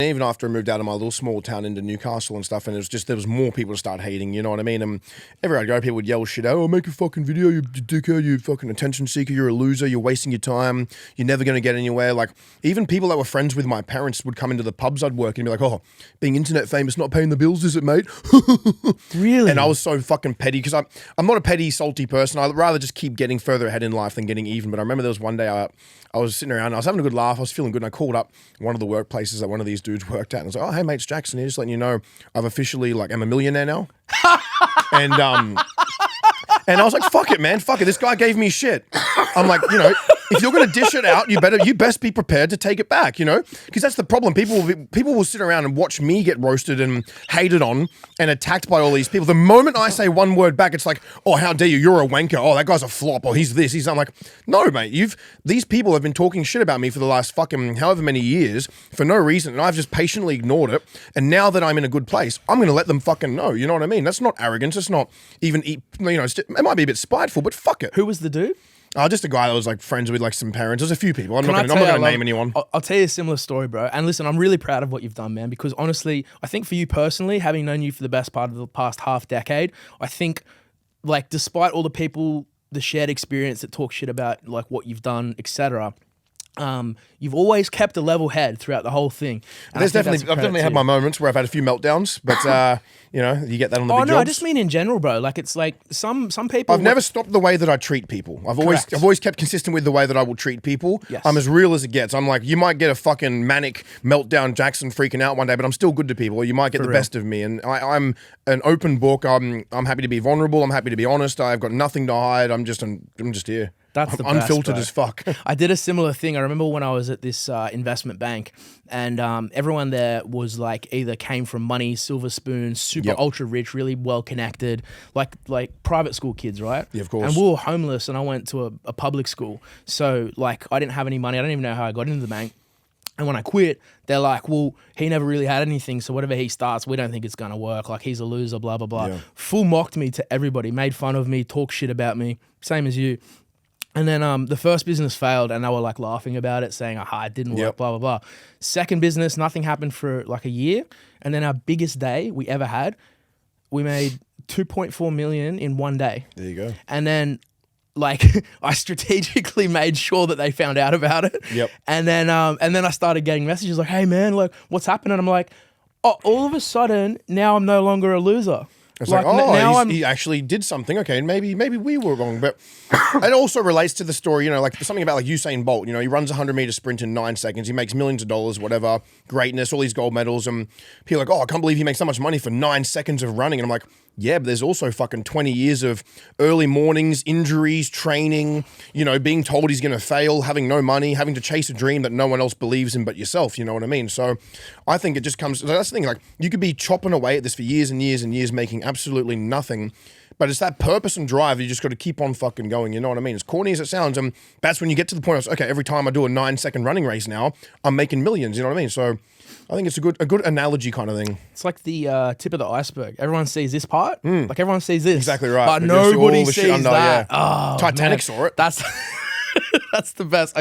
Even after I moved out of my little small town into Newcastle and stuff, and it was just, there was more people to start hating, you know what I mean? And everywhere I'd go, people would yell shit out, oh, make a fucking video, you dickhead, you fucking attention seeker, you're a loser, you're wasting your time, you're never going to get anywhere. Like, even people that were friends with my parents would come into the pubs I'd work in and be like, oh, being internet famous, not paying the bills, is it, mate? Really? And I was so fucking petty, because I'm not a petty, salty person. I'd rather just keep getting further ahead in life than getting even. But I remember there was one day I was sitting around, I was having a good laugh, I was feeling good, and I called up one of the workplaces that one of these dudes worked at, and I was like, oh, hey, mate, it's Jackson here, just letting you know, I've officially, like, I'm a millionaire now. And I was like, fuck it, man, fuck it, this guy gave me shit. I'm like, you know, if you're going to dish it out, you best be prepared to take it back, you know? Because that's the problem. People will sit around and watch me get roasted and hated on and attacked by all these people. The moment I say one word back, it's like, oh, how dare you? You're a wanker. Oh, that guy's a flop. Or he's this. I'm like, no, mate. These people have been talking shit about me for the last fucking however many years for no reason, and I've just patiently ignored it. And now that I'm in a good place, I'm going to let them fucking know. You know what I mean? That's not arrogance. It's not even, you know, it might be a bit spiteful, but fuck it. Who was the dude? Just a guy that was like friends with like some parents. There's a few people. I'm not going to name anyone. I'll tell you a similar story, bro. And listen, I'm really proud of what you've done, man, because honestly, I think for you personally, having known you for the best part of the past half decade, I think, like, despite all the people, the shared experience that talk shit about like what you've done, etc., you've always kept a level head throughout the whole thing. And I've definitely had my moments where I've had a few meltdowns, but you know, you get that on the big jobs. I just mean in general, bro. Like, it's like some people. I've never stopped the way that I treat people. I've always kept consistent with the way that I will treat people. Yes. I'm as real as it gets. I'm like, you might get a fucking manic meltdown, Jackson freaking out one day, but I'm still good to people. Or you might get the best of me, and I'm an open book. I'm happy to be vulnerable. I'm happy to be honest. I've got nothing to hide. I'm just here. That's the unfiltered best, as fuck. I did a similar thing. I remember when I was at this investment bank, and everyone there was like either came from money, silver spoon, super ultra rich, really well connected, like private school kids, right? Yeah, of course. And we were homeless, and I went to a public school, so like I didn't have any money. I don't even know how I got into the bank. And when I quit, they're like, well, he never really had anything, so whatever he starts, we don't think it's going to work. Like, he's a loser, blah, blah, blah. Yeah. Full mocked me to everybody, made fun of me, talked shit about me, same as you. And then the first business failed, and they were like laughing about it, saying, aha, it didn't work, blah, blah, blah. Second business, nothing happened for like a year. And then our biggest day we ever had, we made 2.4 million in one day. There you go. And then like I strategically made sure that they found out about it. Yep. And then I started getting messages like, hey man, like, what's happening? I'm like, oh, all of a sudden now I'm no longer a loser. It's like, oh, he actually did something. Okay, maybe we were wrong. But it also relates to the story, you know, like something about like Usain Bolt. You know, he runs a 100-meter sprint in 9 seconds. He makes millions of dollars, whatever, greatness, all these gold medals. And people are like, oh, I can't believe he makes so much money for 9 seconds of running. And I'm like, yeah, but there's also fucking 20 years of early mornings, injuries, training, you know, being told he's going to fail, having no money, having to chase a dream that no one else believes in but yourself, you know what I mean? So I think it just comes, that's the thing, like you could be chopping away at this for years and years and years, making absolutely nothing, but it's that purpose and drive, you just got to keep on fucking going, you know what I mean? As corny as it sounds, and that's when you get to the point of, okay, every time I do a 9-second running race now, I'm making millions, you know what I mean? So I think it's a good analogy kind of thing. It's like the tip of the iceberg. Everyone sees this part. Like everyone sees this. Exactly right. But nobody sees under, that. yeah. Oh, Titanic man. saw it. That's the best.